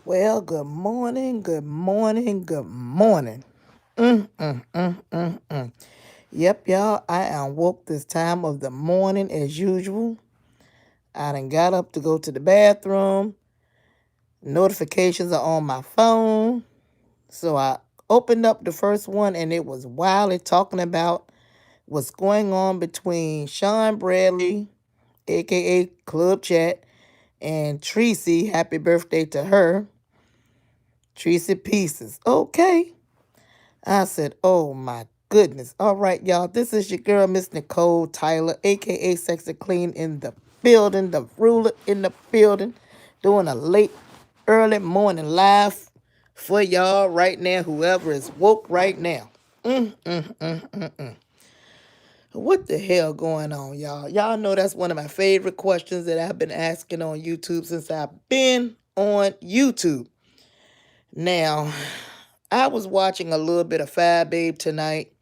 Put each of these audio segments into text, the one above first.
Well, good morning, good morning, good morning. Mm. Yep, y'all, I am woke this time of the morning as usual. I done got up to go to the bathroom. Notifications are on my phone. So I opened up the first one and it was wildly talking about what's going on between Sean Bradley, aka Club Chat, and Tracy. Happy birthday to her. Tracy Pieces. Okay. I said, oh my goodness. All right, y'all. This is your girl, Miss Nicole Tyler, aka Sexy Clean in the building, the ruler in the building, doing a late, early morning live for y'all right now, whoever is woke right now. What the hell going on, y'all? Y'all know that's one of my favorite questions that I've been asking on YouTube since I've been on YouTube. Now, I was watching a little bit of Fab Babe tonight.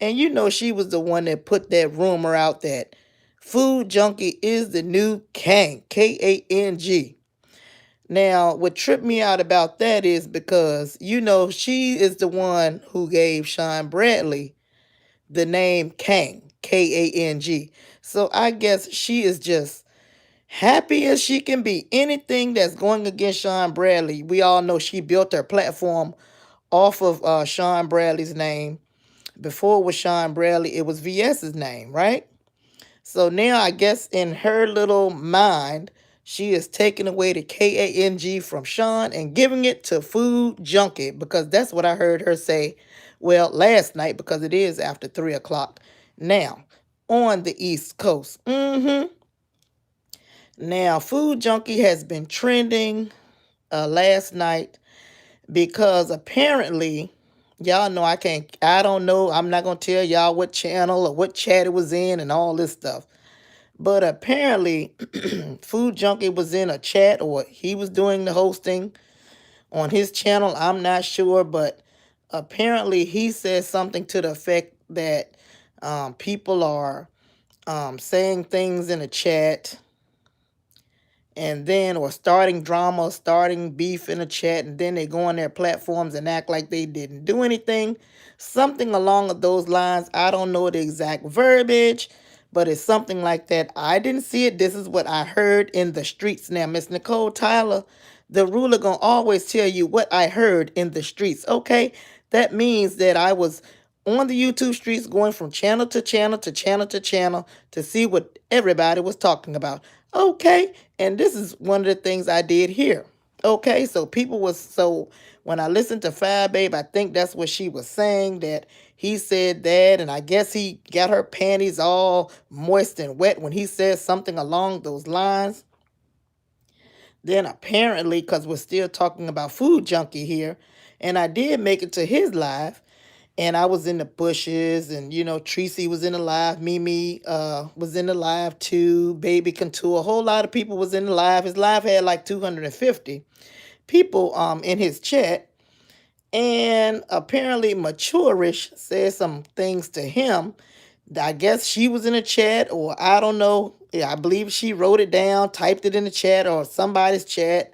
And you know she was the one that put that rumor out that Food Junkie is the new Kang, Kang. Now, what tripped me out about that is because, you know, she is the one who gave Sean Bradley the name Kang, Kang. So I guess she is just happy as she can be. Anything that's going against Sean Bradley, we all know she built her platform off of Sean Bradley's name. Before it was Sean Bradley, it was VS's name, right? So now I guess in her little mind, she is taking away the Kang from Sean and giving it to Food Junkie because that's what I heard her say. Well, last night because it is after 3 o'clock now on the East Coast. Now, Food Junkie has been trending last night because apparently y'all know I don't know, I'm not gonna tell y'all what channel or what chat it was in and all this stuff, but apparently Food Junkie was in a chat or he was doing the hosting on his channel. I'm not sure, but apparently he said something to the effect that people are saying things in a chat and then or starting drama, starting beef in a chat, and then they go on their platforms and act like they didn't do anything. Something along those lines. I don't know the exact verbiage, but it's something like that. I didn't see it. This is what I heard in the streets. Now, Miss Nicole Tyler, the ruler gonna always tell you what I heard in the streets. Okay, that means that I was on the YouTube streets going from channel to channel to channel to channel to see what everybody was talking about. Okay, and this is one of the things I did here. Okay, so when I listened to Fab Babe, I think that's what she was saying, that he said that, and I guess he got her panties all moist and wet when he said something along those lines. Then apparently, because we're still talking about Food Junkie here, and I did make it to his live, and I was in the bushes, and you know, Tracy was in the live, Mimi was in the live too, Baby Contour, a whole lot of people was in the live. His live had like 250 people in his chat, and apparently Maturish said some things to him. I guess she was in the chat, or I don't know. Yeah, I believe she wrote it down, typed it in the chat or somebody's chat,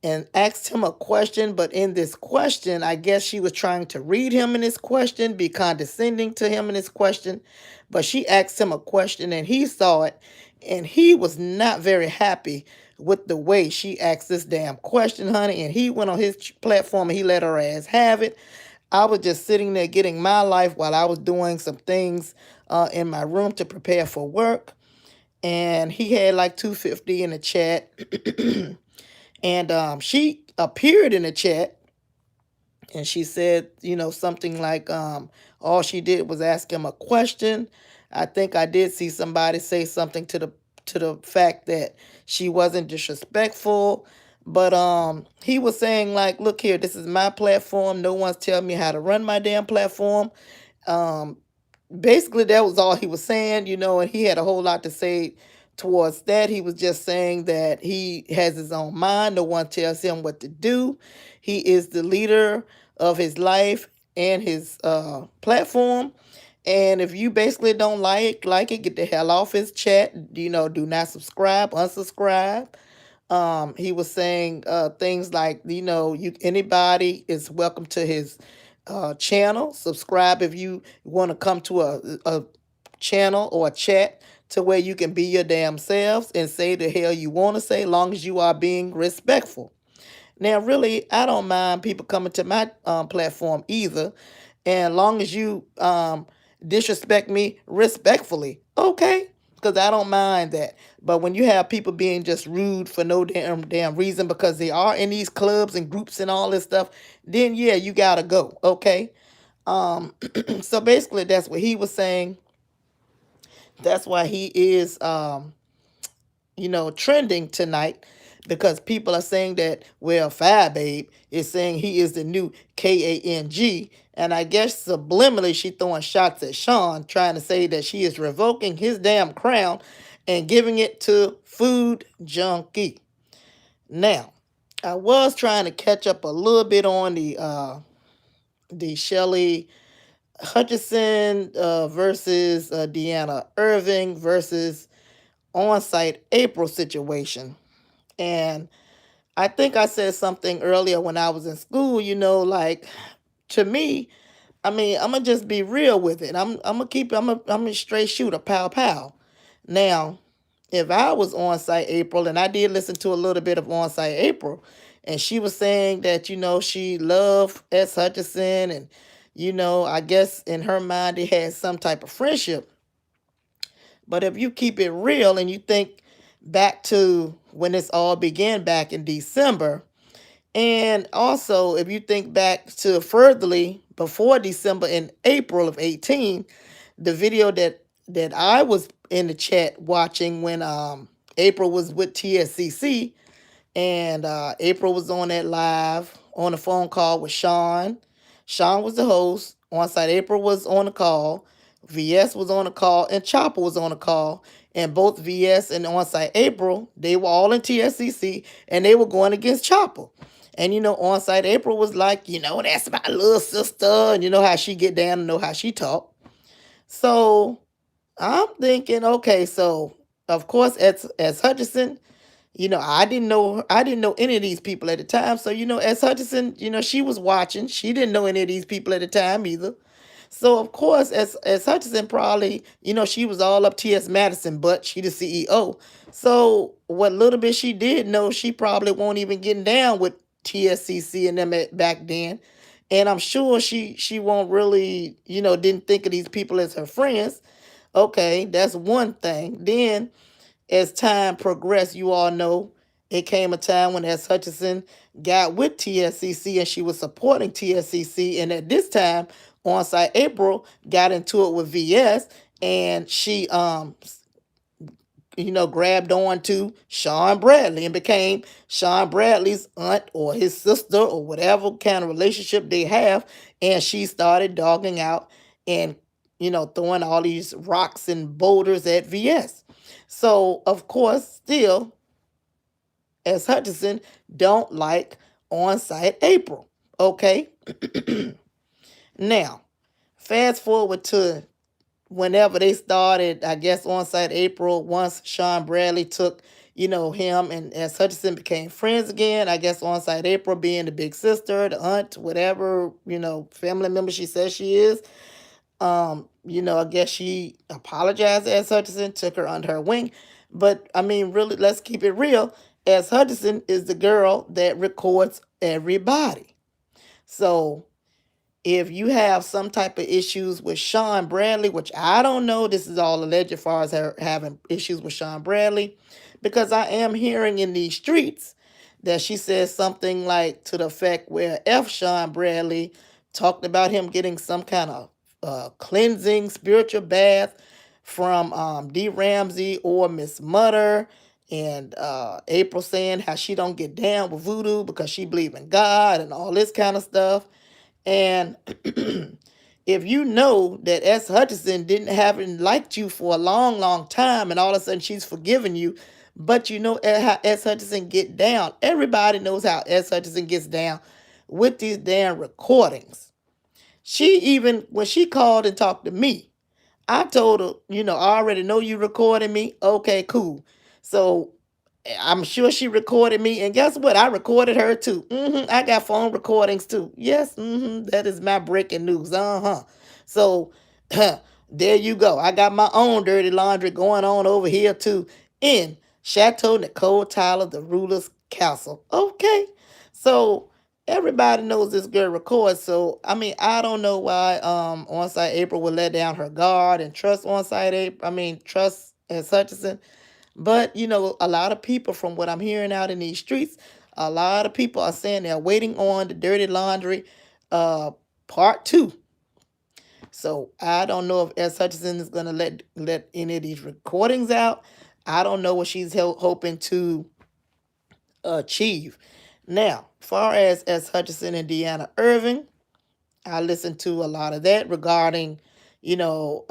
and asked him a question. But in this question, I guess she was trying to read him in his question, be condescending to him in his question. But she asked him a question and he saw it, and he was not very happy with the way she asked this damn question, honey. And he went on his platform and he let her ass have it. I was just sitting there getting my life while I was doing some things in my room to prepare for work. And he had like 250 in the chat. And she appeared in the chat and she said, you know, something like all she did was ask him a question. I think I did see somebody say something to the fact that she wasn't disrespectful. But he was saying like, look here, this is my platform. No one's telling me how to run my damn platform. Um, Basically that was all he was saying, you know, and he had a whole lot to say towards that. He was just saying that he has his own mind. No one tells him what to do. He is the leader of his life and his platform. And if you basically don't like it, get the hell off his chat. You know, do not subscribe, unsubscribe. He was saying things like, you anybody is welcome to his channel. Subscribe if you want to come to a channel or a chat to where you can be your damn selves and say the hell you want to say, long as you are being respectful. Now, really, I don't mind people coming to my platform either, and long as you disrespect me respectfully, okay, because I don't mind that. But when you have people being just rude for no damn reason because they are in these clubs and groups and all this stuff, then yeah, you gotta go, okay. So basically, that's what he was saying. That's why he is trending tonight, because people are saying that, well, Fab Babe is saying he is the new KANG. And I guess subliminally she throwing shots at Sean, trying to say that she is revoking his damn crown and giving it to Food Junkie. Now, I was trying to catch up a little bit on the Shelly Hutchison versus Deanna Irving versus on-site April situation. And I think I said something earlier when I was in school, like, to me, I mean, I'm gonna just be real with it. I'm gonna keep I'm a straight shooter, pow pow. Now, if I was on site April, and I did listen to a little bit of on site April, and she was saying that, she loved S. Hutchison, and I guess in her mind they had some type of friendship. But if you keep it real and you think back to when this all began back in December, and also if you think back to furtherly before December, in April of 18, the video that I was in the chat watching when April was with TSCC, and April was on that live on a phone call with Sean. Sean was the host. On site, April was on the call. VS was on the call, and Chopper was on the call. And both VS and on site April, they were all in TSCC, and they were going against Chopper. And on site April was like, that's my little sister, and you know how she get down and know how she talk. So I'm thinking, okay, so of course as Hutchison, I didn't know any of these people at the time. So, as Hutchison, she was watching. She didn't know any of these people at the time either. So of course, as Hutchison probably, she was all up T.S. Madison, but she the CEO. So what little bit she did know, she probably won't even getting down with TSCC and them back then. And I'm sure she won't really, didn't think of these people as her friends. Okay, that's one thing. Then as time progressed, you all know it came a time when S. Hutchison got with TSCC and she was supporting TSCC. And at this time, on-site April got into it with VS, and she grabbed on to Sean Bradley and became Sean Bradley's aunt or his sister or whatever kind of relationship they have. And she started dogging out and, throwing all these rocks and boulders at VS. So, of course, still, as Hutchison don't like on-site April. Okay? Now, fast forward to whenever they started, I guess on-site April, once Sean Bradley took, him, and as Hutchison became friends again, I guess on-site April being the big sister, the aunt, whatever, family member she says she is, I guess she apologized as Hutchison, took her under her wing. But I mean, really, let's keep it real. As Hutchison is the girl that records everybody. So if you have some type of issues with Sean Bradley, which I don't know, this is all alleged as far as her having issues with Sean Bradley, because I am hearing in these streets that she says something like to the effect where Sean Bradley talked about him getting some kind of cleansing spiritual bath from D. Ramsey or Miss Mutter, and April saying how she don't get down with voodoo because she believe in God and all this kind of stuff. And if you know that S. Hutchison didn't haven't liked you for a long, long time, and all of a sudden she's forgiven you, but you know how S. Hutchison get down. Everybody knows how S. Hutchison gets down with these damn recordings. She even, when she called and talked to me, I told her, I already know you recording me. Okay, cool. So I'm sure she recorded me, and guess what? I recorded her too. I got phone recordings too. Yes, that is my breaking news. So there you go. I got my own dirty laundry going on over here too in Chateau Nicole Tyler, the ruler's castle. Okay, so everybody knows this girl records. So I mean, I don't know why on-site April would let down her guard and trust on-site April. I mean, trust as Hutchinson. But a lot of people, from what I'm hearing out in these streets, a lot of people are saying they're waiting on the dirty laundry uh part two. So I don't know if S. Hutchinson is gonna let any of these recordings out. I don't know what she's hoping to achieve. Now, far as S. Hutchinson and Deanna Irving, I listened to a lot of that regarding, you know,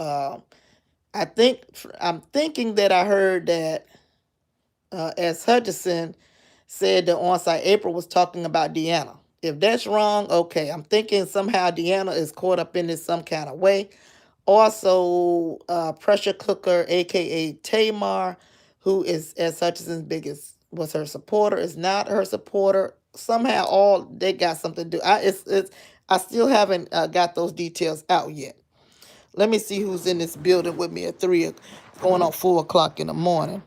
I think I'm thinking that I heard that as Hutchison said that on-site April was talking about Deanna. If that's wrong, okay. I'm thinking somehow Deanna is caught up in this some kind of way. Also, pressure cooker, aka Tamar, who is as Hutchison's biggest was her supporter, is not her supporter. Somehow, all they got something to do. I still haven't got those details out yet. Let me see who's in this building with me at going on 4 o'clock in the morning.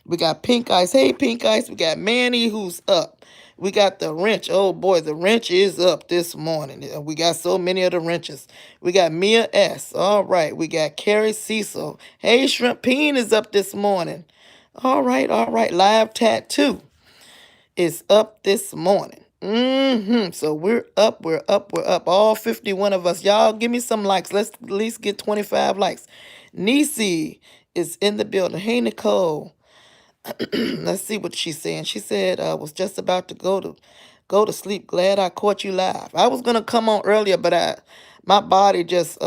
We got Pink Ice. Hey, Pink Ice. We got Manny, who's up. We got the wrench. Oh, boy, the wrench is up this morning. We got so many of the wrenches. We got Mia S. All right. We got Carrie Cecil. Hey, Shrimp Peen is up this morning. All right, all right. Live Tattoo is up this morning. So we're up, we're up, we're up. All 51 of us. Y'all give me some likes. Let's at least get 25 likes. Nisi is in the building. Hey, Nicole. Let's see what she's saying. She said, was just about to go to sleep. Glad I caught you live. I was gonna come on earlier, but my body just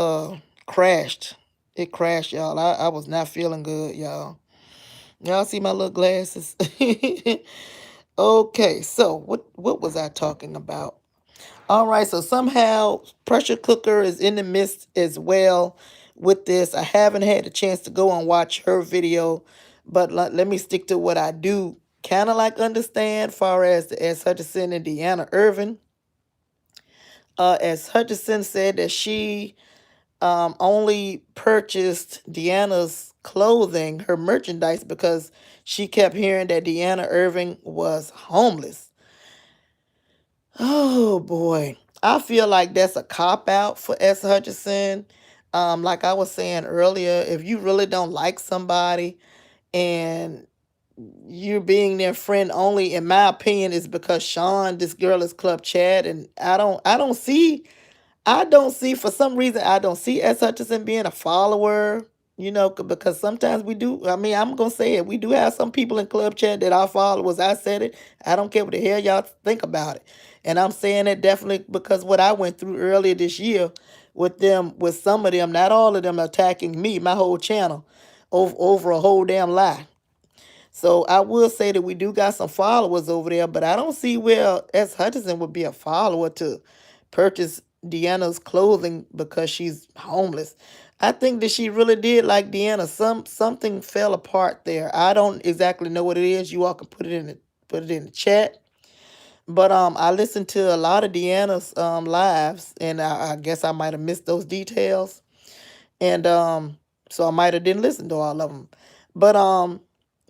crashed. It crashed, y'all. I was not feeling good, y'all. Y'all see my little glasses? Okay, so what was I talking about? All right, so somehow pressure cooker is in the midst as well with this. I haven't had a chance to go and watch her video, but let me stick to what I do kind of like understand far as the S. Hutchinson and Deanna Irvin. As Hutchinson said that she only purchased Deanna's clothing, her merchandise, because she kept hearing that Deanna Irving was homeless. Oh boy. I feel like that's a cop out for S. Hutchinson. Like I was saying earlier, if you really don't like somebody and you're being their friend only, in my opinion, is because Sean, this girl is Club Chad, and I don't see for some reason I don't see S. Hutchinson being a follower, because sometimes we do. I mean, I'm gonna say it. We do have some people in Club Chat that are followers. I said it. I don't care what the hell y'all think about it. And I'm saying it definitely because what I went through earlier this year with them, with some of them, not all of them attacking me, my whole channel, over a whole damn lie. So I will say that we do got some followers over there, but I don't see where S. Hutchinson would be a follower to purchase Deanna's clothing because she's homeless. I think that she really did like Deanna. Something fell apart there. I don't exactly know what it is. You all can put it in the chat. But I listened to a lot of Deanna's lives, and I guess I might have missed those details. And so I might have didn't listen to all of them. But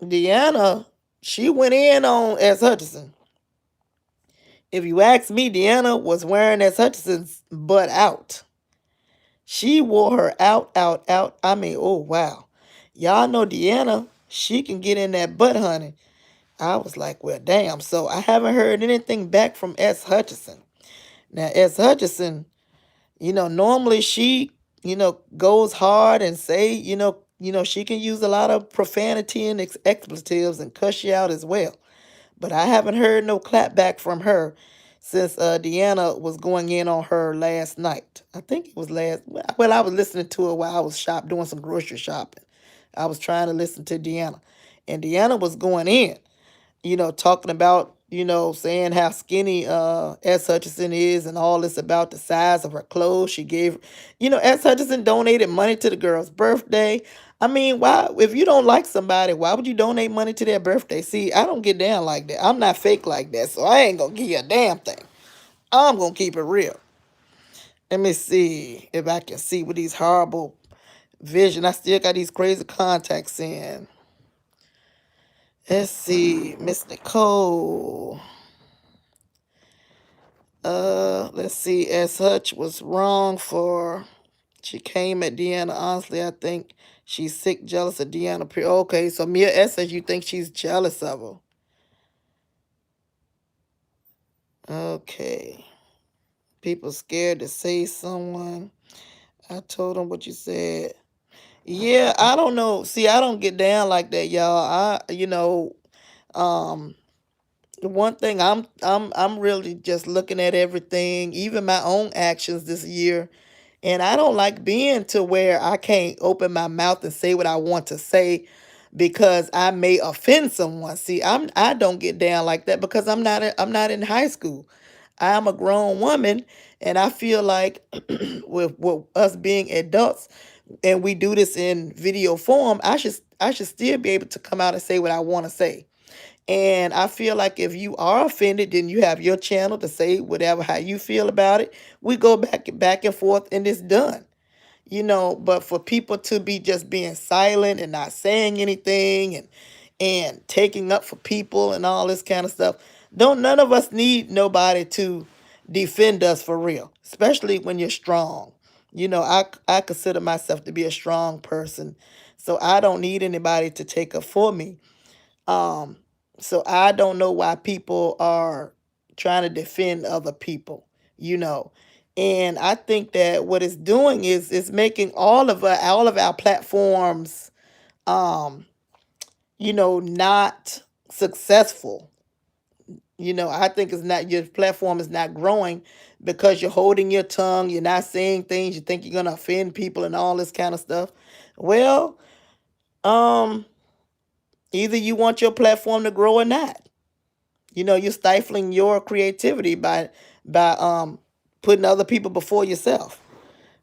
Deanna, she went in on S. Hutchinson. If you ask me, Deanna was wearing S. Hutchinson's butt out. She wore her out, out, out. I mean, oh wow. Y'all know Deanna, she can get in that butt, honey. I was like, well, damn. So I haven't heard anything back from S. Hutchinson. Now, S. Hutchinson, normally she, goes hard and say, she can use a lot of profanity and expletives and cuss you out as well. But I haven't heard no clap back from her since Deanna was going in on her last night. I think it was last. Well, I was listening to her while I was doing some grocery shopping. I was trying to listen to Deanna, and Deanna was going in, talking about saying how skinny S. Hutchinson is and all this about the size of her clothes. She gave, S. Hutchinson donated money to the girl's birthday. I mean, why, if you don't like somebody, why would you donate money to their birthday? See, I don't get down like that. I'm not fake like that, so I ain't gonna give you a damn thing. I'm gonna keep it real. Let me see if I can see with these horrible vision. I still got these crazy contacts in. Let's see, Miss Nicole. Let's see. S. Hutch was wrong for. She came at Deanna. Honestly, I think she's sick, jealous of Deanna. Okay, so Mia S says you think she's jealous of her. Okay. People scared to say someone. I told them what you said. Yeah, I don't know. See, I don't get down like that, y'all. Um, the one thing I'm really just looking at everything, even my own actions this year. And I don't like being to where I can't open my mouth and say what I want to say because I may offend someone. See, I don't get down like that because I'm not in high school. I'm a grown woman, and I feel like with us being adults and we do this in video form, I should still be able to come out and say what I want to say. And I feel like if you are offended, then you have your channel to say whatever how you feel about it. We go back and forth and it's done. But for people to be just being silent and not saying anything and taking up for people and all this kind of stuff, don't none of us need nobody to defend us for real, especially when you're strong. I consider myself to be a strong person, so I don't need anybody to take up for me. um, so I don't know why people are trying to defend other people, you know. And I think that what it's doing is it's making all of our platforms um, not successful. I think it's not your platform is not growing because you're holding your tongue, you're not saying things, you think you're gonna offend people and all this kind of stuff. Well, um, either you want your platform to grow or not. You're stifling your creativity by putting other people before yourself.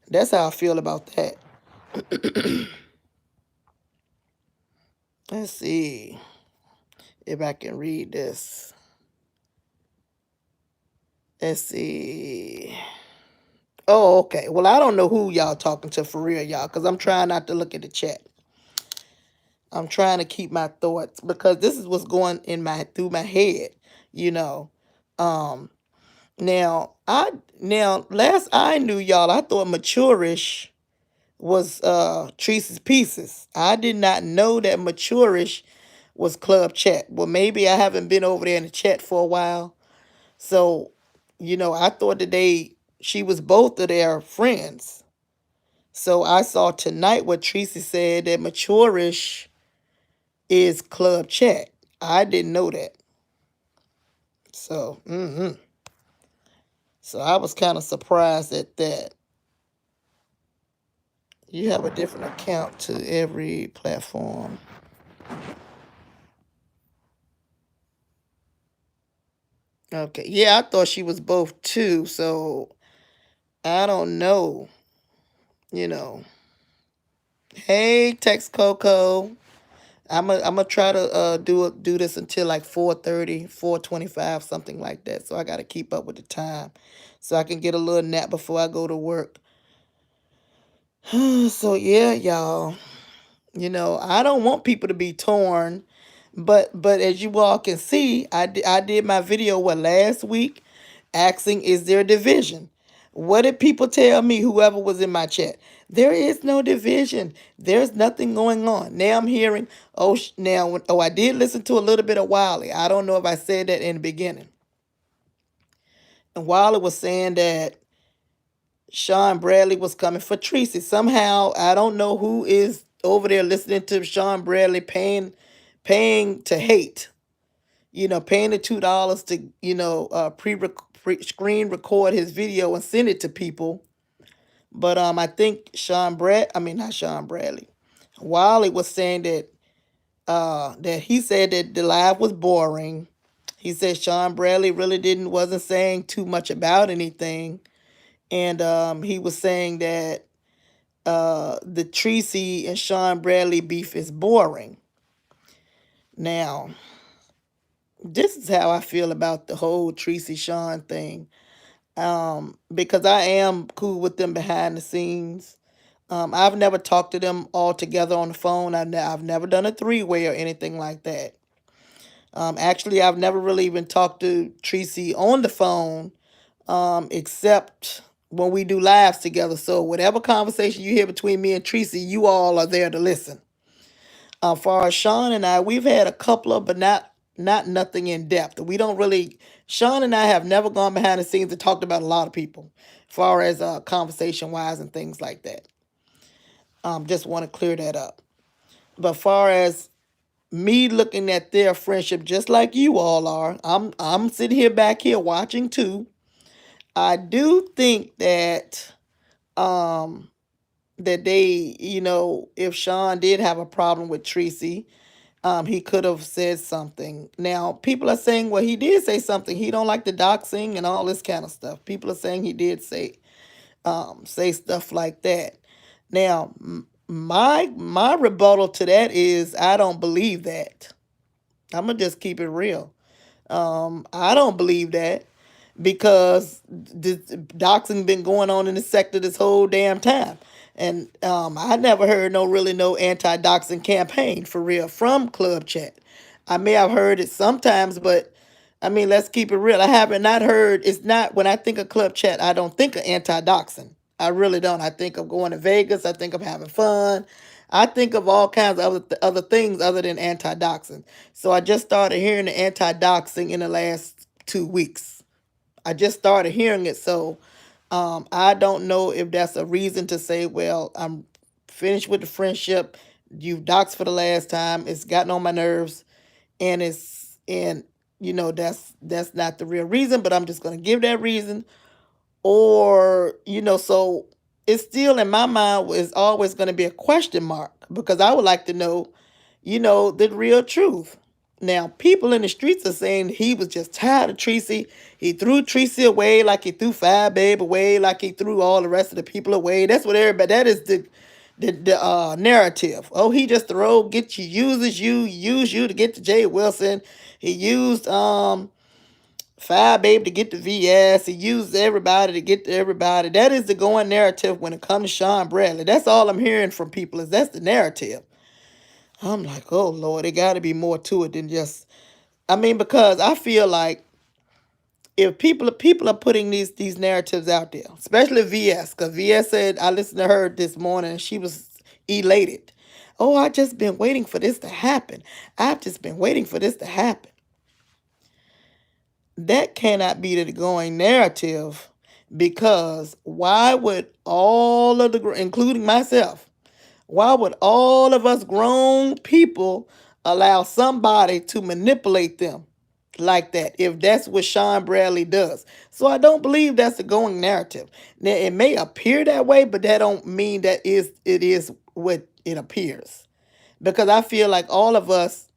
That's how I feel about that. Let's see if I can read this. Let's see. Oh, okay. Well, I don't know who y'all talking to for real, y'all, because I'm trying not to look at the chat. I'm trying to keep my thoughts because this is what's going in my through my head, you know. Um now last I knew y'all, I thought Maturish was Treese's Pieces. I did not know that Maturish was Club Chat. Well, maybe I haven't been over there in the chat for a while. So, I thought that she was both of their friends. So I saw tonight what Tracy said that Maturish is Club Chat. I didn't know that. So, so I was kind of surprised at that. You have a different account to every platform. Okay. Yeah, I thought she was both too. So I don't know. You know. Hey, Tex Coco. I'm gonna try to do this until like 4:30, 4:25, something like that. So I gotta keep up with the time. So I can get a little nap before I go to work. So yeah, y'all. I don't want people to be torn, but as you all can see, I did my video last week, asking is there division. What did people tell me? Whoever was in my chat, there is no division. There's nothing going on. Now I'm hearing, I did listen to a little bit of Wiley. I don't know if I said that in the beginning. And Wiley was saying that Sean Bradley was coming for Tracy. Somehow, I don't know who is over there listening to Sean Bradley paying to hate. Paying the $2 to screen record his video and send it to people. But I think not Sean Bradley. Wiley was saying that he said that the live was boring He said Sean Bradley really didn't wasn't saying too much about anything, and he was saying that the Tracy and Sean Bradley beef is boring. Now, this is how I feel about the whole Tracy Sean thing. Because I am cool with them behind the scenes. I've never talked to them all together on the phone. I've never done a three-way or anything like that. Actually, I've never really even talked to Tracy on the phone, except when we do lives together. So whatever conversation you hear between me and Tracy, you all are there to listen. Far as Sean and I, we've had a couple of, but not nothing in depth. We don't really. Sean and I have never gone behind the scenes and talked about a lot of people, far as conversation wise and things like that. Just want to clear that up. But far as me looking at their friendship, just like you all are, I'm sitting here back here watching too. I do think that that they, if Sean did have a problem with Tracy, he could have said something. Now, people are saying, well, he did say something. He don't like the doxing and all this kind of stuff. People are saying he did say stuff like that. Now, my rebuttal to that is I don't believe that. I'm gonna just keep it real. I don't believe that because the doxing been going on in the sector this whole damn time. And I never heard no anti-doxing campaign for real from Club Chat. I may have heard it sometimes, but I mean, let's keep it real. I haven't not heard. It's not when I think of Club Chat, I don't think of anti-doxing. I really don't. I think of going to Vegas. I think of having fun. I think of all kinds of other things other than anti-doxing. So I just started hearing the anti-doxing in the last 2 weeks. I just started hearing it. So I don't know if that's a reason to say, well, I'm finished with the friendship. You've doxed for the last time. It's gotten on my nerves, and that's not the real reason. But I'm just gonna give that reason, or so it's still in my mind is always going to be a question mark because I would like to know, the real truth. Now, people in the streets are saying he was just tired of Tracy. He threw Tracy away like he threw Fire Babe away, like he threw all the rest of the people away. That's what everybody. That is the narrative. Oh, he just use you to get to Jay Wilson. He used Fire Baby to get to VS. He used everybody to get to everybody. That is the going narrative when it comes to Sean Bradley. That's all I'm hearing from people is that's the narrative. I'm like, oh Lord, it got to be more to it than just. I mean, because I feel like if people are putting these narratives out there, especially VS, because VS said I listened to her this morning and she was elated. Oh, I just been waiting for this to happen. I've just been waiting for this to happen. That cannot be the going narrative because why would all of including myself, why would all of us grown people allow somebody to manipulate them like that if that's what Sean Bradley does? So I don't believe that's the going narrative. Now it may appear that way, but that don't mean that it is what it appears. Because I feel like all of us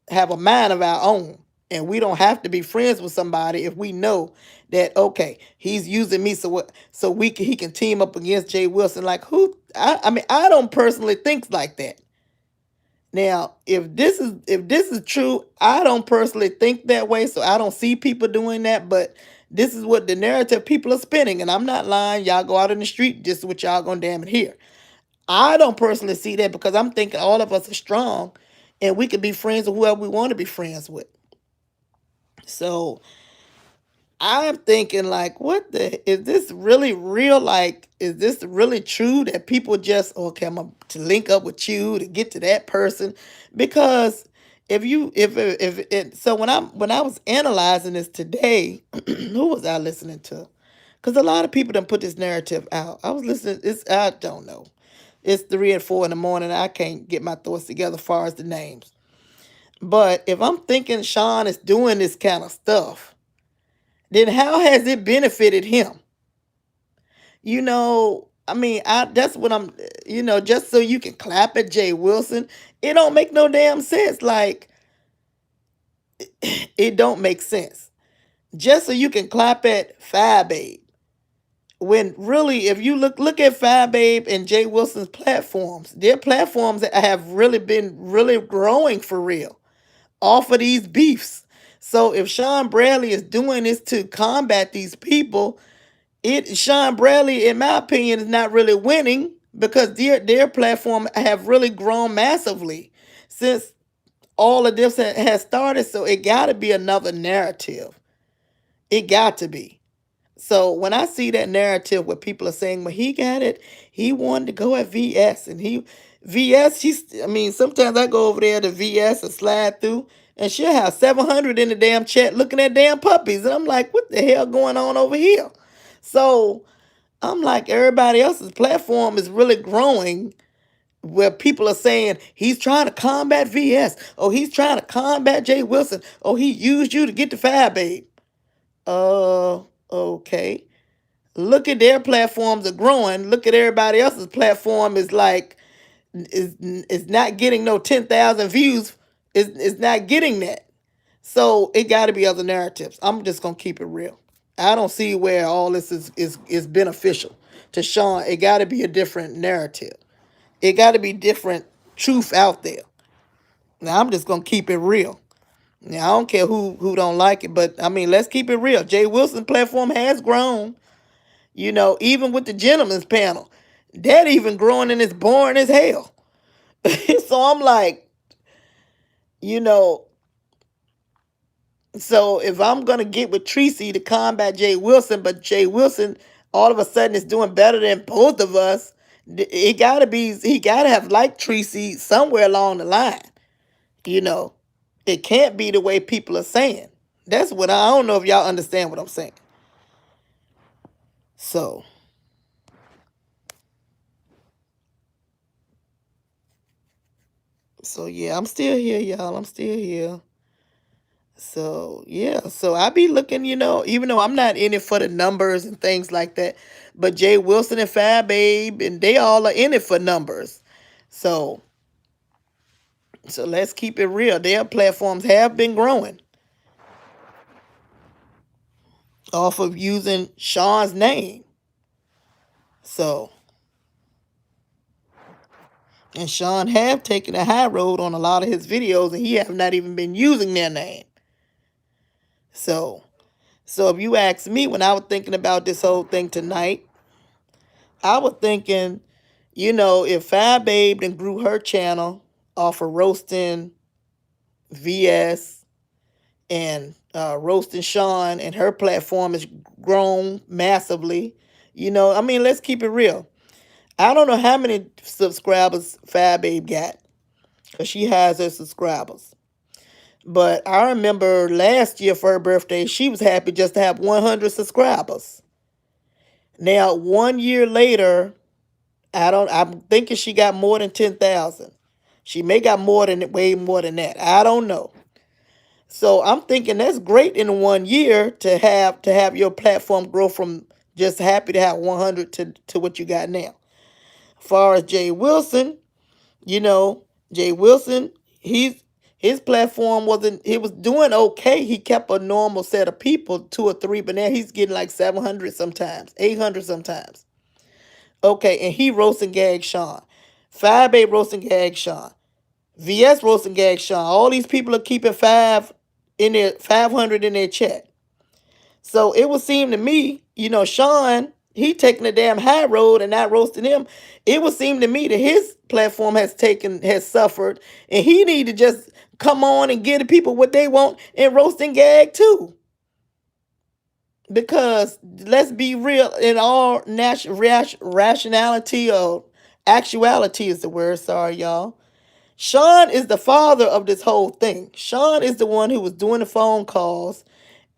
have a mind of our own. And we don't have to be friends with somebody if we know that okay, he's using me so he can team up against Jay Wilson. Like who? I mean, I don't personally think like that. Now, if this is true, I don't personally think that way. So I don't see people doing that. But this is what the narrative people are spinning, and I'm not lying. Y'all go out in the street, this is what y'all gonna damn it hear. I don't personally see that because I'm thinking all of us are strong, and we can be friends with whoever we want to be friends with. So I'm thinking like, what the is this really real? Like, is this really true that people just okay? I'm gonna to link up with you to get to that person because if it so when I was analyzing this today, who was I listening to? Because a lot of people done put this narrative out. I was listening. It's I don't know. It's 3 and 4 in the morning. I can't get my thoughts together as far as the names. But if I'm thinking Sean is doing this kind of stuff, then how has it benefited him? I mean, that's what I'm, just so you can clap at Jay Wilson. It don't make no damn sense. Like, it don't make sense. Just so you can clap at Fab Babe. When really, if you look at Fab Babe and Jay Wilson's platforms, their platforms have really been really growing for real off of these beefs. So if Sean Bradley is doing this to combat these people, Sean Bradley, in my opinion, is not really winning because their platform have really grown massively since all of this has started. So it got to be another narrative. It got to be. So when I see that narrative where people are saying, well, he got it, he wanted to go at VS and I mean, sometimes I go over there to VS and slide through and she'll have 700 in the damn chat looking at damn puppies. And I'm like, what the hell going on over here? So I'm like, everybody else's platform is really growing where people are saying he's trying to combat VS. Oh, he's trying to combat Jay Wilson. Oh, he used you to get the Fab Babe. Okay. Look at their platforms are growing. Look at everybody else's platform is not getting no 10,000 views. Is not getting that. So it got to be other narratives. I'm just gonna keep it real. I don't see where all this is beneficial to Sean. It got to be a different narrative. It got to be different truth out there. Now I'm just gonna keep it real. Now I don't care who don't like it, but I mean let's keep it real. Jay Wilson's platform has grown. Even with the gentleman's panel, that even growing and it's boring as hell. So I'm like, you know, so if I'm gonna get with Tracy to combat Jay Wilson, but Jay Wilson all of a sudden is doing better than both of us, he gotta have liked Tracy somewhere along the line. You know, it can't be the way people are saying. That's what I don't know if y'all understand what I'm saying. So yeah, I'm still here, y'all. I'm still here. So yeah, so I be looking, even though I'm not in it for the numbers and things like that, but Jay Wilson and Fab Babe and they all are in it for numbers. So let's keep it real. Their platforms have been growing off of using Sean's name. So and Sean have taken a high road on a lot of his videos and he have not even been using their name. So if you ask me, when I was thinking about this whole thing tonight, I was thinking, if Fab Babe then grew her channel off of roasting VS and roasting Sean, and her platform has grown massively, I mean, let's keep it real. I don't know how many subscribers Fab Babe got, because she has her subscribers. But I remember last year for her birthday, she was happy just to have 100 subscribers. Now, 1 year later, I'm thinking she got more than 10,000. She may got way more than that. I don't know. So I'm thinking that's great in 1 year to have your platform grow from just happy to have 100 to what you got now. As far as Jay Wilson, Jay Wilson, his platform he was doing okay. He kept a normal set of people, 2 or 3, but now he's getting like 700 sometimes, 800 sometimes. Okay, and he roast and gag Sean. 5A roast and gag Sean. VS roast and gag Sean. All these people are keeping 500 in their chat. So it would seem to me, Sean, he taking the damn high road and not roasting him. It would seem to me that his platform has suffered, and he need to just come on and give the people what they want and roast and gag too. Because let's be real, in all rationality or actuality is the word, sorry y'all. Sean is the father of this whole thing. Sean is the one who was doing the phone calls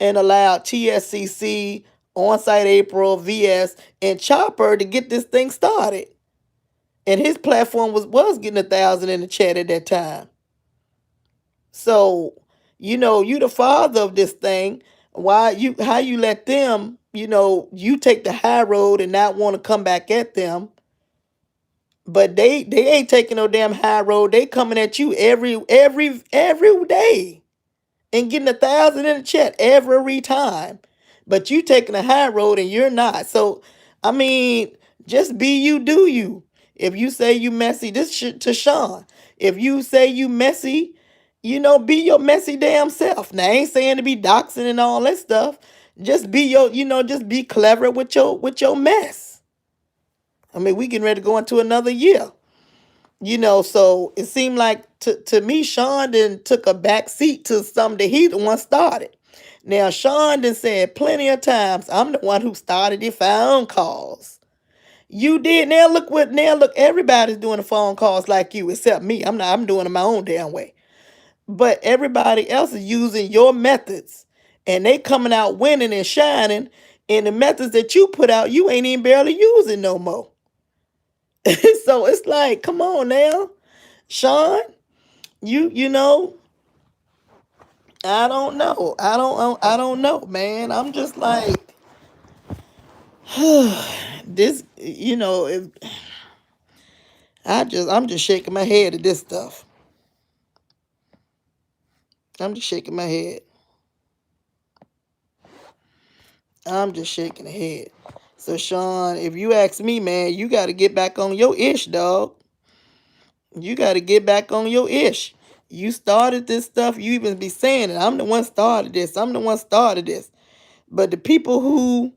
and allowed TSCC, Onsite April, VS, and Chopper to get this thing started. And his platform was getting 1,000 in the chat at that time. So, you the father of this thing. How you let them, you take the high road and not want to come back at them. But they ain't taking no damn high road. They coming at you every day. and getting 1,000 in the chat every time. But you taking the high road and you're not. So, I mean, just be you, do you. If you say you messy, this shit to Sean. If you say you messy, be your messy damn self. Now, I ain't saying to be doxing and all that stuff. Just be just be clever with your mess. I mean, we getting ready to go into another year. So it seemed like to me, Sean then took a back seat to something that he the one started. Now, Sean then said plenty of times, I'm the one who started the phone calls. You did. Now look, everybody's doing the phone calls like you, except me. I'm doing it my own damn way. But everybody else is using your methods. And they coming out winning and shining. And the methods that you put out, you ain't even barely using no more. So it's like, come on now, Sean. You know, I don't know. I don't know, man. I'm just like this, if I'm just shaking my head at this stuff. I'm just shaking my head. I'm just shaking the head. So Sean, if you ask me, man, you got to get back on your ish, dog. You got to get back on your ish. You started this stuff. You even be saying it. I'm the one started this. I'm the one started this. But the people who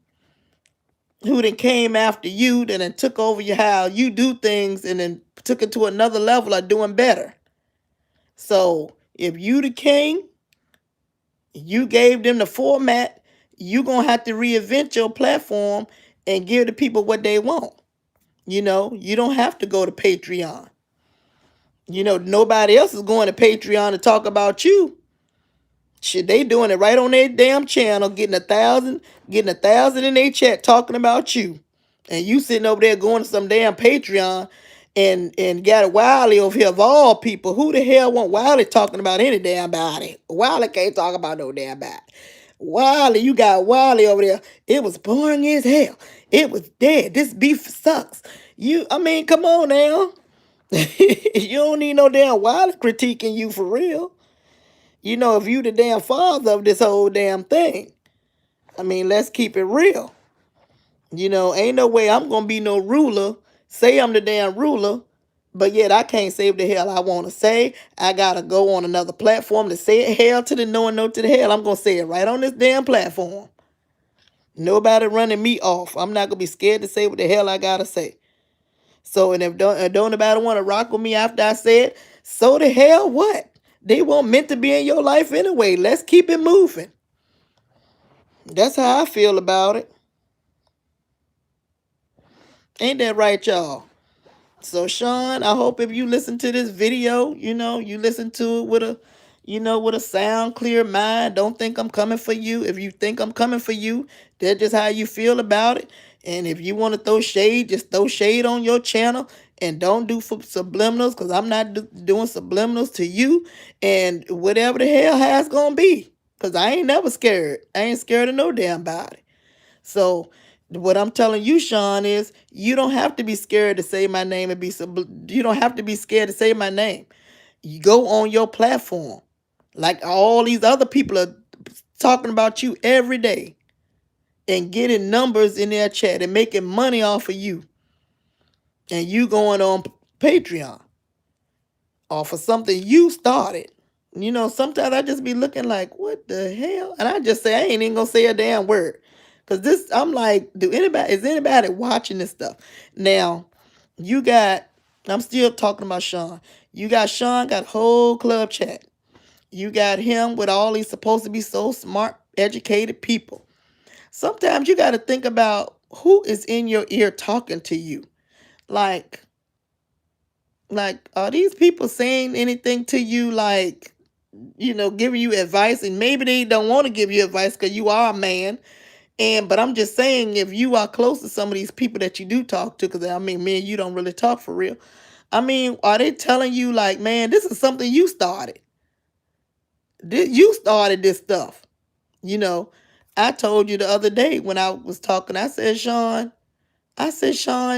then came after you, then took over how you do things and then took it to another level are doing better. So if you the king, you gave them the format, you gonna have to reinvent your platform and give the people what they want. You don't have to go to Patreon. Nobody else is going to Patreon to talk about you. Shit, they doing it right on their damn channel, getting 1,000, in their chat talking about you. And you sitting over there going to some damn Patreon and got a Wiley over here of all people. Who the hell want Wiley talking about any damn body? Wiley can't talk about no damn body. Wiley, you got Wiley over there. It was boring as hell. It was dead. This beef sucks. Come on now. You don't need no damn Wiley critiquing you for real. If you the damn father of this whole damn thing. Let's keep it real. Ain't no way I'm gonna be no ruler. Say I'm the damn ruler, but yet I can't say what the hell I want to say. I gotta go on another platform to say it. Hell to the no and no to the hell. I'm gonna say it right on this damn platform. Nobody running me off. I'm not gonna be scared to say what the hell I gotta say. So, and if don't nobody want to rock with me after I say it, so the hell what? They weren't meant to be in your life anyway. Let's keep it moving. That's how I feel about it. Ain't that right, y'all? So, Sean, I hope if you listen to this video, you listen to it with a sound clear mind. Don't think I'm coming for you. If you think I'm coming for you, that's just how you feel about it. And if you want to throw shade, just throw shade on your channel and don't do subliminals, because I'm not doing subliminals to you and whatever the hell has gonna be. Because I ain't never scared. I ain't scared of no damn body. So what I'm telling you, Sean, is you don't have to be scared to say my name and you don't have to be scared to say my name. You go on your platform. Like all these other people are talking about you every day and getting numbers in their chat and making money off of you. And you going on Patreon off of something you started. Sometimes I just be looking like, what the hell? And I just say, I ain't even gonna say a damn word. Cause this, I'm like, is anybody watching this stuff? Now, I'm still talking about Sean. Sean got whole club chat. You got him with all these supposed to be so smart, educated people. Sometimes you got to think about who is in your ear talking to you. Like, are these people saying anything to you, like, giving you advice? And maybe they don't want to give you advice because you are a man. But I'm just saying, if you are close to some of these people that you do talk to, because me and you don't really talk for real. Are they telling you like, man, this is something you started? You started this stuff. I told you the other day when I was talking, I said, Sean,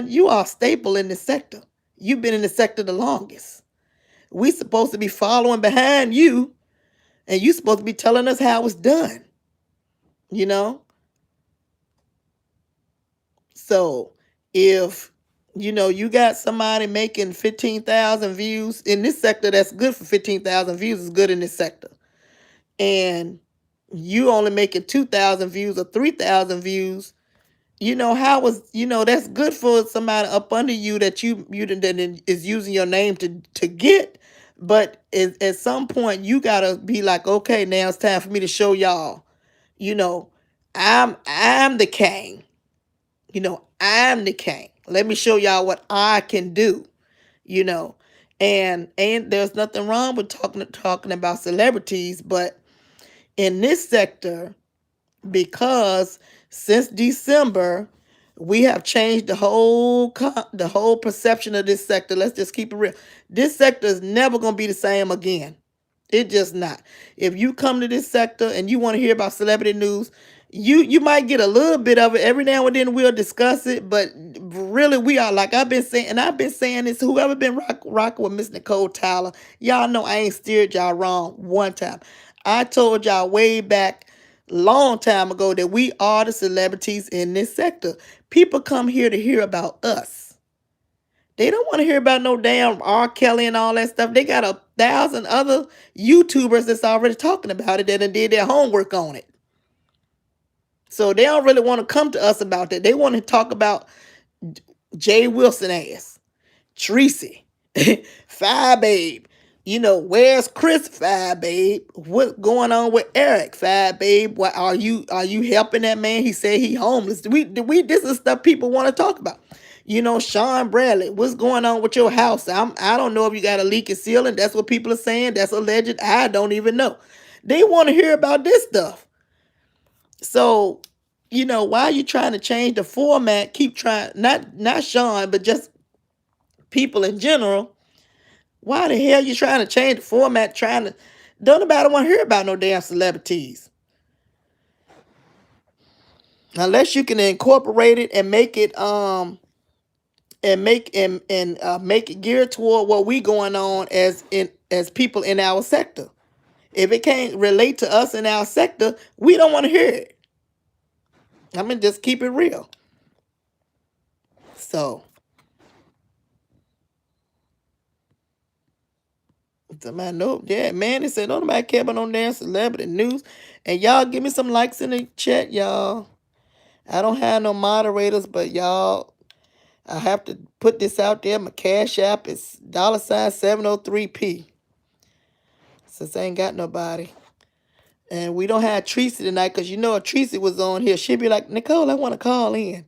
you are a staple in this sector. You've been in the sector the longest. We supposed to be following behind you And you supposed to be telling us how it's done, you know? So if you got somebody making 15,000 views in this sector, that's good for 15,000 views, is good in this sector. And you only making 2,000 views or 3,000 views, how was, that's good for somebody up under you that that is using your name to get. But at some point you gotta be like, okay, now it's time for me to show y'all, you know, I'm the king. I'm the king. Let me show y'all what I can do, you know. And there's nothing wrong with talking about celebrities, but in this sector, because since December, we have changed the whole perception of this sector. Let's just keep it real. This sector is never going to be the same again. It just not. If you come to this sector and you want to hear about celebrity news, you might get a little bit of it. Every now and then we'll discuss it, but really we are, like I've been saying, and I've been saying this, whoever been rocking with Miss Nicole Tyler, y'all know I ain't steered y'all wrong one time. I told y'all way back long time ago that we are the celebrities in this sector. People come here to hear about us. They don't want to hear about no damn R. Kelly and all that stuff. They got 1,000 other YouTubers that's already talking about it that did their homework on it. So they don't really want to come to us about that. They want to talk about Jay Wilson ass, Tracy, Fire Babe. Where's Chris, Fire Babe? What's going on with Eric, Fire Babe? What are you helping that man? He said he homeless. This is stuff people want to talk about. Sean Bradley, what's going on with your house? I don't know if you got a leaky ceiling. That's what people are saying. That's alleged. I don't even know. They want to hear about this stuff. So, why are you trying to change the format? Keep trying, not Sean, but just people in general. Why the hell you trying to change the format? Don't nobody want to hear about no damn celebrities. Unless you can incorporate it and make it make it geared toward what we going on as people in our sector. If it can't relate to us in our sector, we don't want to hear it. I mean, just keep it real. So, somebody know, yeah, man, they said don't nobody care about no damn celebrity news. And y'all give me some likes in the chat, y'all. I don't have no moderators, but y'all, I have to put this out there. My cash app is $703p. Since I ain't got nobody. And we don't have Tracy tonight because if Tracy was on here, she'd be like, Nicole, I want to call in.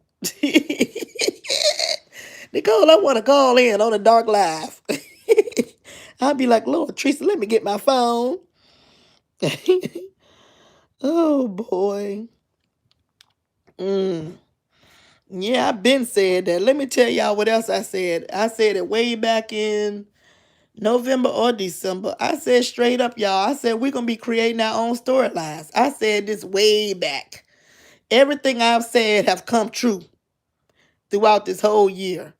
Nicole, I want to call in on a dark live. I'd be like, Lord, Tracy, let me get my phone. Oh, boy. Yeah, I've been saying that. Let me tell y'all what else I said. I said it way back in November or December. I said straight up, y'all. I said we're going to be creating our own storylines. I said this way back. Everything I've said have come true throughout this whole year.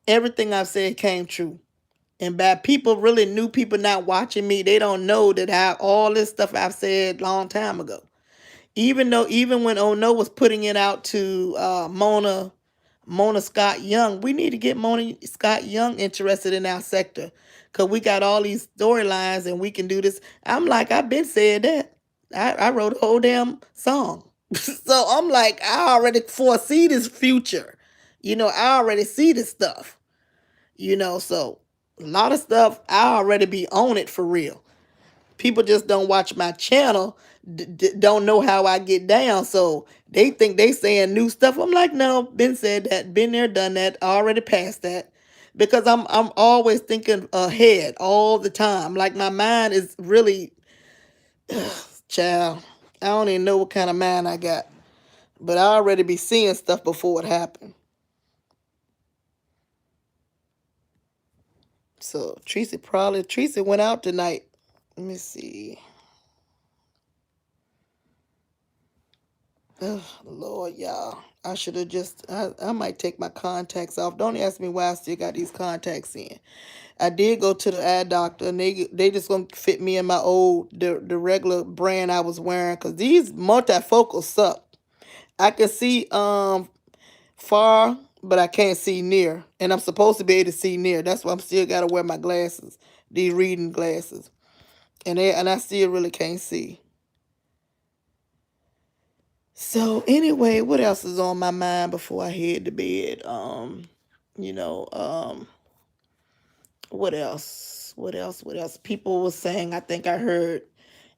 Everything I've said came true. And by people, really new people not watching me, they don't know that all this stuff I've said long time ago. Even when Oh No was putting it out to Mona Scott Young, we need to get Mona Scott Young interested in our sector because we got all these storylines and we can do this. I'm like, I've been saying that. I wrote a whole damn song. So I'm like, I already foresee this future. I already see this stuff. So a lot of stuff, I already be on it for real. People just don't watch my channel, don't know how I get down, so they think they saying new stuff. I'm like, no, been said that, been there, done that, already passed that, because I'm always thinking ahead all the time. Like my mind is really, child, I don't even know what kind of mind I got, but I already be seeing stuff before it happened. So Tracy went out tonight. Let me see. Oh, Lord, y'all. I should have I might take my contacts off. Don't ask me why I still got these contacts in. I did go to the eye doctor, and they just gonna fit me in my the regular brand I was wearing, because these multifocals suck. I can see far, but I can't see near, and I'm supposed to be able to see near. That's why I'm still gotta wear my glasses, these reading glasses, and I still really can't see. So anyway, what else is on my mind before I head to bed? You know, what else? What else? What else? People were saying, I think I heard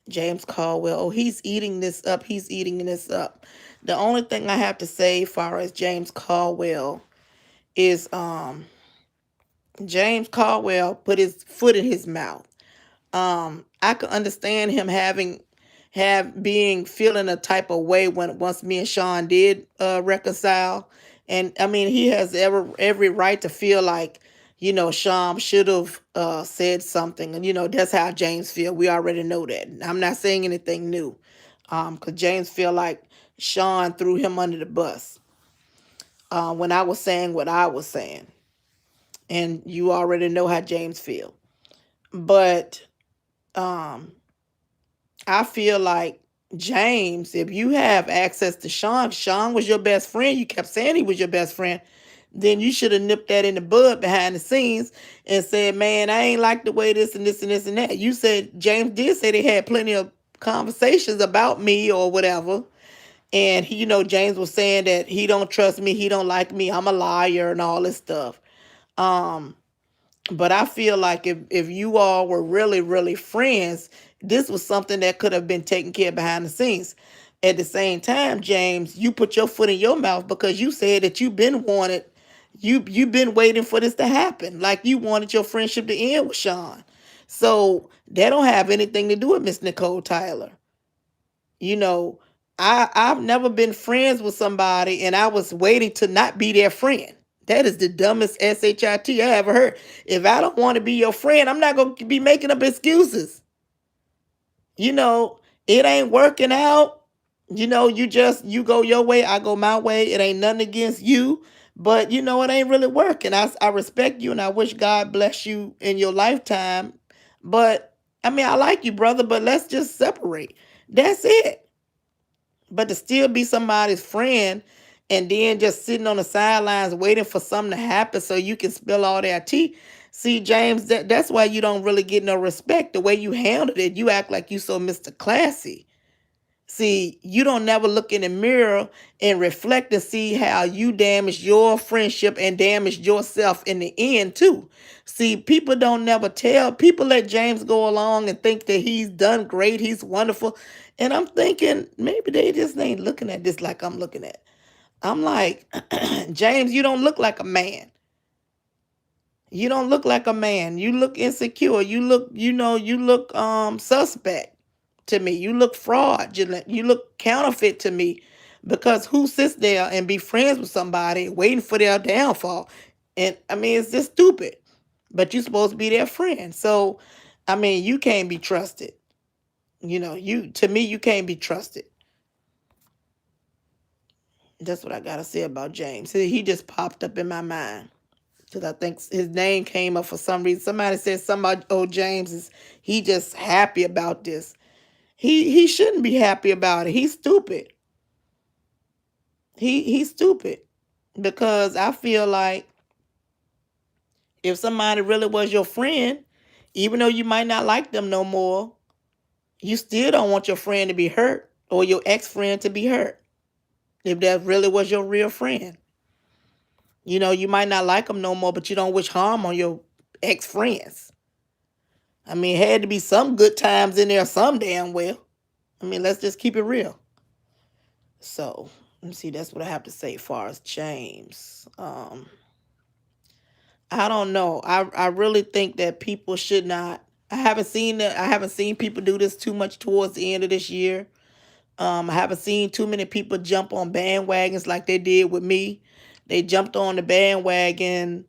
James Caldwell, oh, he's eating this up, he's eating this up. The only thing I have to say as far as James Caldwell is James Caldwell put his foot in his mouth. I could understand him being feeling a type of way when once me and Sean did reconcile. And I mean, he has every right to feel like, Sean should have said something. And that's how James feel. We already know that. I'm not saying anything new. Because James feel like Sean threw him under the bus when I was saying what I was saying. And you already know how James feel. But um I feel like James, if you have access to Sean was your best friend. You kept saying he was your best friend. Then you should have nipped that in the bud behind the scenes and said, man, I ain't like the way this and this and this and that. You said James did say they had plenty of conversations about me or whatever. And James was saying that he don't trust me, he don't like me, I'm a liar and all this stuff. Um, but I feel like if you all were really, really friends, this was something that could have been taken care of behind the scenes. At the same time, James, you put your foot in your mouth because you said that you've been waiting for this to happen. Like you wanted your friendship to end with Sean. So that don't have anything to do with Miss Nicole Tyler. You know, I've never been friends with somebody and I was waiting to not be their friend. That is the dumbest shit I ever heard. If I don't want to be your friend, I'm not gonna be making up excuses. You know, it ain't working out. You go your way, I go my way. It ain't nothing against you, but it ain't really working. I respect you and I wish God bless you in your lifetime. But I mean, I like you, brother, but let's just separate. That's it. But to still be somebody's friend and then just sitting on the sidelines waiting for something to happen so you can spill all that tea. See, James, that's why you don't really get no respect. The way you handled it, you act like you so Mr. Classy. See, you don't never look in the mirror and reflect and see how you damaged your friendship and damaged yourself in the end too. See, people don't never tell. People let James go along and think that he's done great, he's wonderful. And I'm thinking maybe they just ain't looking at this like I'm looking at. I'm like, James, you don't look like a man. You don't look like a man. You look insecure. You look suspect to me. You look fraudulent. You look counterfeit to me. Because who sits there and be friends with somebody waiting for their downfall? And I mean, it's just stupid. But you're supposed to be their friend. So, I mean, you can't be trusted. You can't be trusted. That's what I gotta say about James. He just popped up in my mind. Because I think his name came up for some reason. Somebody said somebody, oh, James he just happy about this. He shouldn't be happy about it. He's stupid. He's stupid. Because I feel like if somebody really was your friend, even though you might not like them no more, you still don't want your friend to be hurt or your ex-friend to be hurt. If that really was your real friend. You might not like them no more, but you don't wish harm on your ex-friends. I mean, it had to be some good times in there some damn well. I mean, let's just keep it real. So, let me see. That's what I have to say as far as James. I don't know. I really think that people should not. I haven't seen that. I haven't seen people do this too much towards the end of this year. I haven't seen too many people jump on bandwagons like they did with me. They jumped on the bandwagon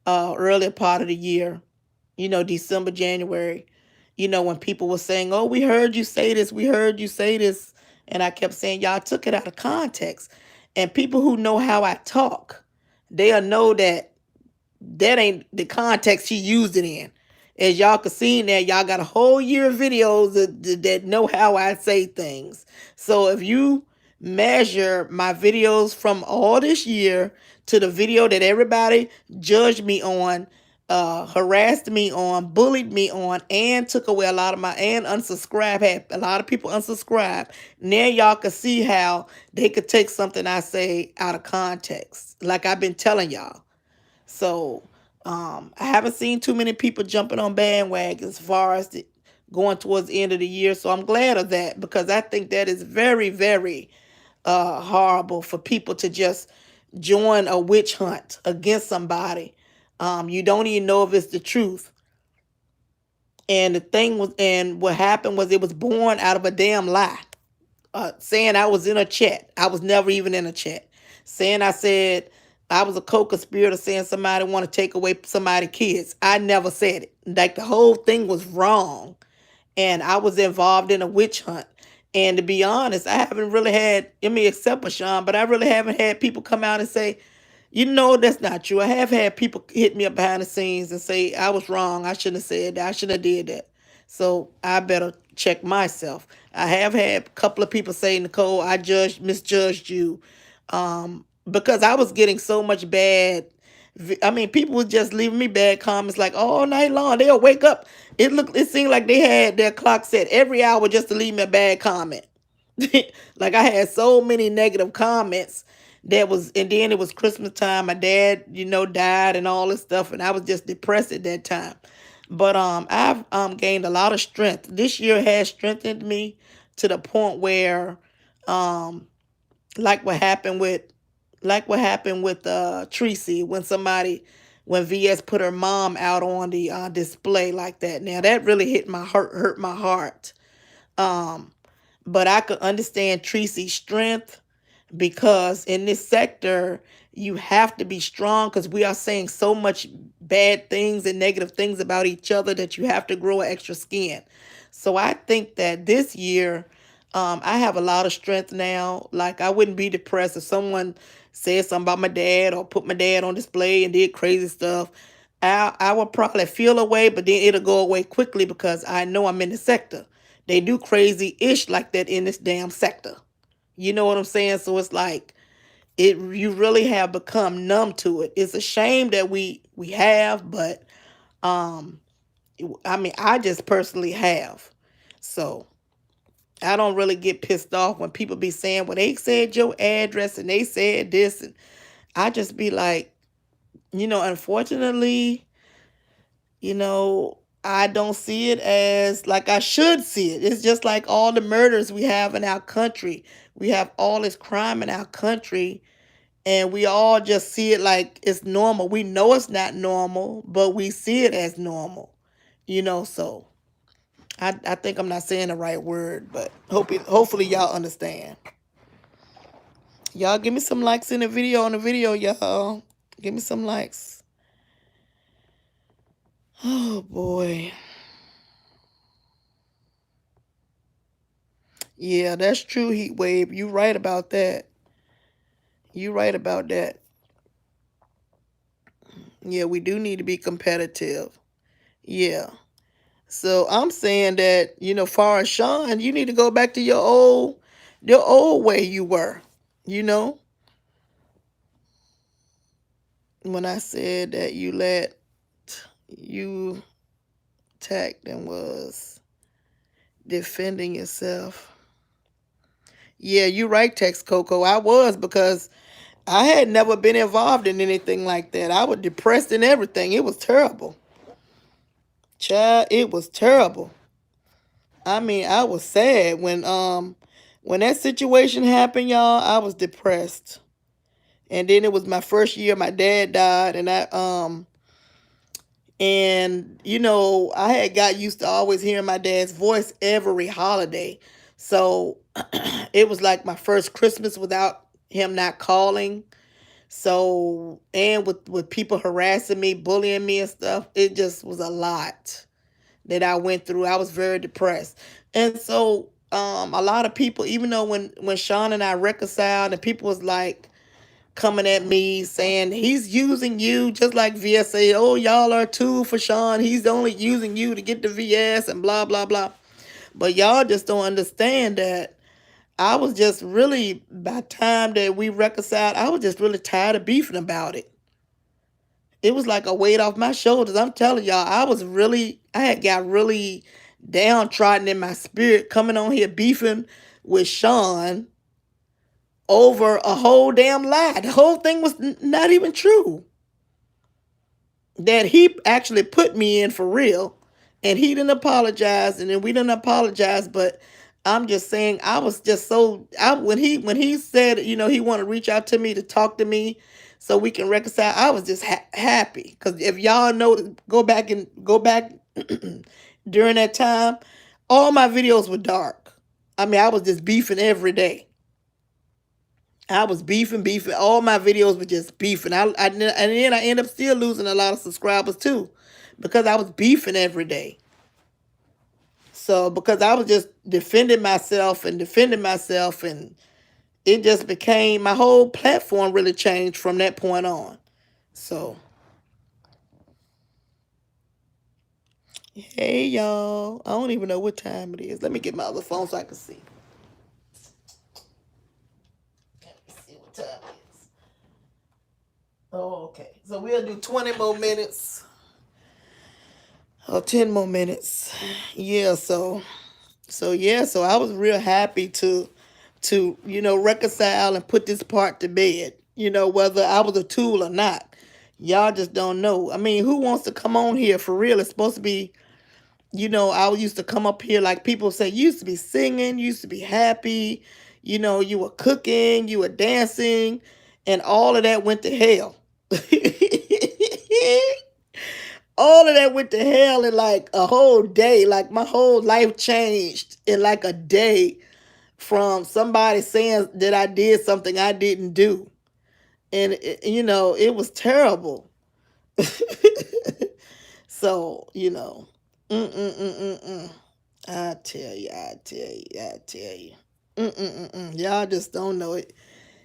earlier part of the year. December, January. When people were saying, "Oh, we heard you say this. We heard you say this." And I kept saying, y'all took it out of context. And people who know how I talk, they'll know that that ain't the context she used it in. As y'all can see in there, y'all got a whole year of videos that know how I say things. So if you measure my videos from all this year to the video that everybody judged me on, harassed me on, bullied me on, and took away a lot of my, and unsubscribe, had a lot of people unsubscribe. Now y'all can see how they could take something I say out of context, like I've been telling y'all. So I haven't seen too many people jumping on bandwagons as far as going towards the end of the year. So I'm glad of that, because I think that is very, very horrible for people to just join a witch hunt against somebody. You don't even know if it's the truth. And the thing was, and what happened was, it was born out of a damn lie. Saying I was in a chat. I was never even in a chat. Saying I said I was a co-conspirator, saying somebody want to take away somebody's kids. I never said it. Like, the whole thing was wrong. And I was involved in a witch hunt. And to be honest, I haven't really had, I mean, except for Sean, but I really haven't had people come out and say, you know, that's not true. I have had people hit me up behind the scenes and say, I was wrong. I shouldn't have said that. I shouldn't have did that. So I better check myself. I have had a couple of people say, Nicole, I misjudged you. Because I was getting so much bad. I mean, people was just leaving me bad comments like all night long. They'll wake up. It seemed like they had their clock set every hour just to leave me a bad comment. Like, I had so many negative comments and then it was Christmas time. My dad, died and all this stuff, and I was just depressed at that time. But I've gained a lot of strength. This year has strengthened me to the point where, um like what happened with Tracy, when VS put her mom out on the display like that. Now that really hurt my heart. Um, but I could understand Tracy's strength, because in this sector you have to be strong, because we are saying so much bad things and negative things about each other that you have to grow an extra skin. So I think that this year, I have a lot of strength now. Like, I wouldn't be depressed if someone said something about my dad or put my dad on display and did crazy stuff. I would probably feel away, but then it'll go away quickly, because I know I'm in the sector. They do crazy-ish like that in this damn sector. You know what I'm saying? So it's like, you really have become numb to it. It's a shame that we have, but um I mean, I just personally have. So I don't really get pissed off when people be saying, well, they said your address and they said this, and I just be like, unfortunately, I don't see it as like I should see it. It's just like all the murders we have in our country. We have all this crime in our country, and we all just see it like it's normal. We know it's not normal, but we see it as normal. So I think I'm not saying the right word, but hopefully y'all understand. Y'all give me some likes in the video, y'all. Give me some likes. Oh boy. Yeah, that's true, Heat Wave. You right about that. You right about that. Yeah, we do need to be competitive. Yeah. So I'm saying that, far as Sean, you need to go back to your old way you were, you know? When I said that you attacked and was defending yourself. Yeah, you right, Tex Coco. I was, because I had never been involved in anything like that. I was depressed and everything. It was terrible. Child, it was terrible. I mean, I was sad when that situation happened, y'all. I was depressed. And then it was my first year my dad died, I had got used to always hearing my dad's voice every holiday. So it was like my first Christmas without him not calling. So, and with people harassing me, bullying me and stuff, it just was a lot that I went through. I was very depressed. And so A lot of people, even though when Sean and I reconciled, and people was like coming at me saying he's using you, just like VS say, oh, y'all are a tool for Sean. He's only using you to get the VS and blah blah blah. But y'all just don't understand that I was just really, by the time that we reconciled, I was just really tired of beefing about it. It was like a weight off my shoulders. I'm telling y'all, I had got really downtrodden in my spirit coming on here beefing with Sean over a whole damn lie. The whole thing was not even true. That he actually put me in for real, and he didn't apologize, and then we didn't apologize. But I'm just saying, I was just so when he said, he wanted to reach out to me to talk to me so we can reconcile. I was just happy, because if y'all know, go back during that time, all my videos were dark. I mean, I was just beefing every day. I was beefing. All my videos were just beefing. And then I end up still losing a lot of subscribers too, because I was beefing every day. So because I was just defending myself, and it just became, my whole platform really changed from that point on. So, hey y'all, I don't even know what time it is. Let me get my other phone so I can see. Let me see what time it is. Oh, okay. So we'll do 20 more minutes. Or 10 more minutes. Yeah, so I was real happy to reconcile and put this part to bed. Whether I was a tool or not. Y'all just don't know. I mean, who wants to come on here for real? It's supposed to be, I used to come up here, like people say, you used to be singing, you used to be happy, you were cooking, you were dancing, and all of that went to hell. All of that went to hell in like a whole day. Like my whole life changed in like a day from somebody saying that I did something I didn't do. And, it was terrible. So, mm-mm-mm-mm-mm. I tell you. Mm-mm-mm-mm. Y'all just don't know it.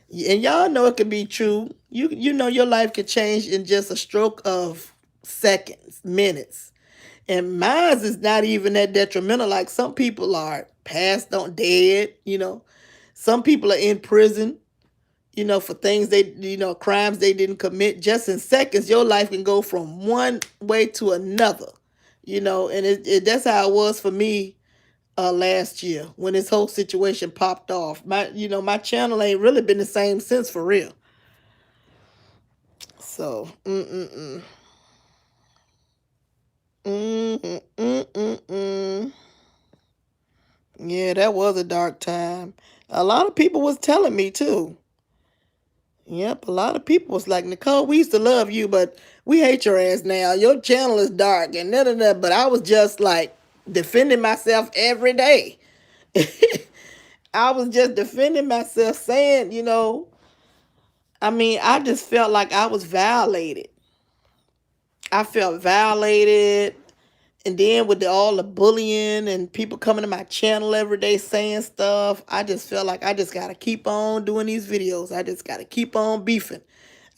And y'all know it could be true. You know your life could change in just a stroke of seconds, minutes. And mine is not even that detrimental. Like some people are passed on dead, Some people are in prison, for things crimes they didn't commit. Just in seconds, your life can go from one way to another, and that's how it was for me last year when this whole situation popped off. My channel ain't really been the same since, for real. So, mm, mm, mm, mm. Yeah, that was a dark time. A lot of people was telling me too. Yep, a lot of people was like, Nicole, we used to love you, but we hate your ass now. Your channel is dark and da. But I was just like defending myself every day. I was just defending myself, saying, I mean, I just felt like I was violated. I felt violated. And then with all the bullying and people coming to my channel every day saying stuff, I just felt like I just got to keep on doing these videos. I just got to keep on beefing.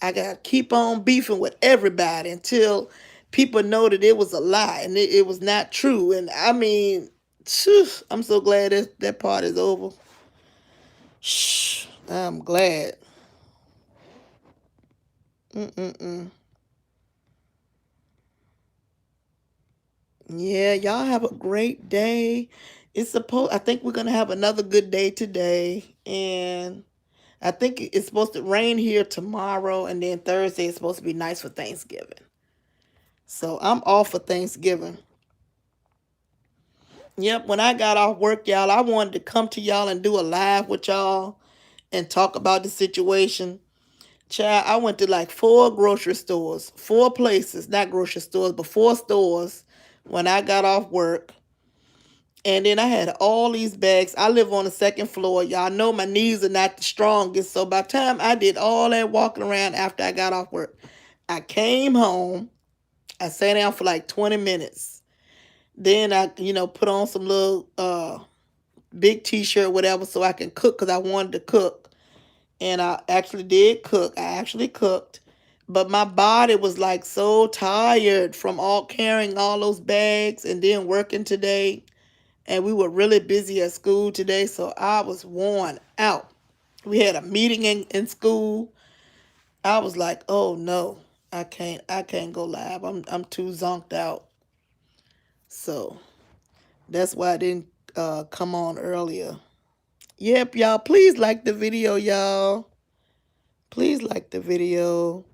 I got to keep on beefing with everybody until people know that it was a lie and it was not true. And I mean, phew, I'm so glad that part is over. Shh, I'm glad. Mm-mm-mm. Yeah, y'all have a great day. I think we're gonna have another good day today. And I think it's supposed to rain here tomorrow, and then Thursday is supposed to be nice for Thanksgiving. So I'm off for Thanksgiving. Yep, when I got off work, y'all, I wanted to come to y'all and do a live with y'all and talk about the situation. Child, I went to like 4 grocery stores, 4 places, not grocery stores, but 4 stores when I got off work. And then I had all these bags. I live on the second floor. Y'all know my knees are not the strongest. So by the time I did all that walking around after I got off work, I came home. I sat down for like 20 minutes. Then I, put on some little big t-shirt, whatever, so I can cook because I wanted to cook. And I actually did cook. I actually cooked. But my body was like so tired from all carrying all those bags and then working today. And we were really busy at school today, so I was worn out. We had a meeting in school. I was like, oh no, I can't go live. I'm too zonked out. So that's why I didn't come on earlier. Yep, y'all. Please like the video, y'all. Please like the video.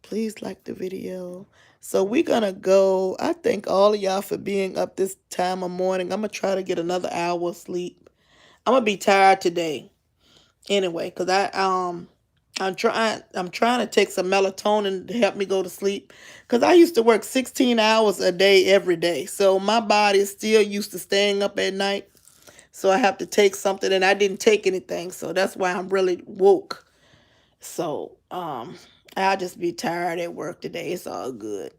Please like the video. So we're gonna go. I thank all of y'all for being up this time of morning. I'm gonna try to get another hour of sleep. I'm gonna be tired today anyway, cause I'm trying to take some melatonin to help me go to sleep. Cause I used to work 16 hours a day every day, so my body is still used to staying up at night. So I have to take something, and I didn't take anything, so that's why I'm really woke. So I'll just be tired at work today. It's all good.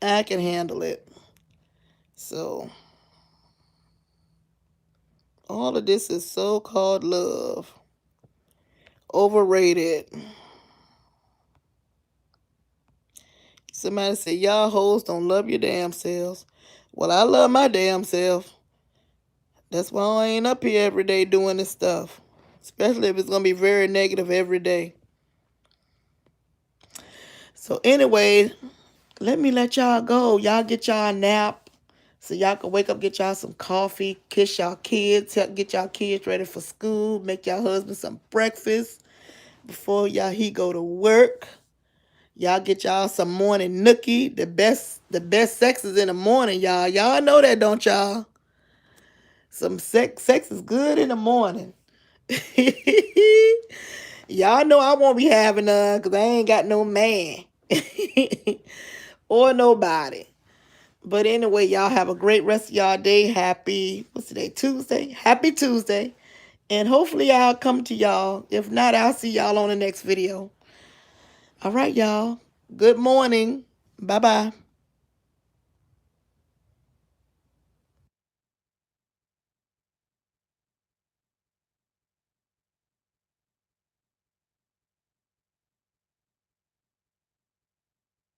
I can handle it. So all of this is so-called love. Overrated. Somebody said, y'all hoes don't love your damn selves. Well, I love my damn self. That's why I ain't up here every day doing this stuff. Especially if it's going to be very negative every day. So anyway, let y'all go. Y'all get y'all a nap. So y'all can wake up, get y'all some coffee, kiss y'all kids, get y'all kids ready for school, make y'all husband some breakfast before he go to work. Y'all get y'all some morning nookie. The best sex is in the morning, y'all. Y'all know that, don't y'all? Some sex is good in the morning. Y'all know I won't be having none because I ain't got no man or nobody. But anyway, y'all have a great rest of y'all day. Happy, what's today? Tuesday? Happy Tuesday. And hopefully I'll come to y'all. If not, I'll see y'all on the next video. All right, y'all. Good morning. Bye-bye.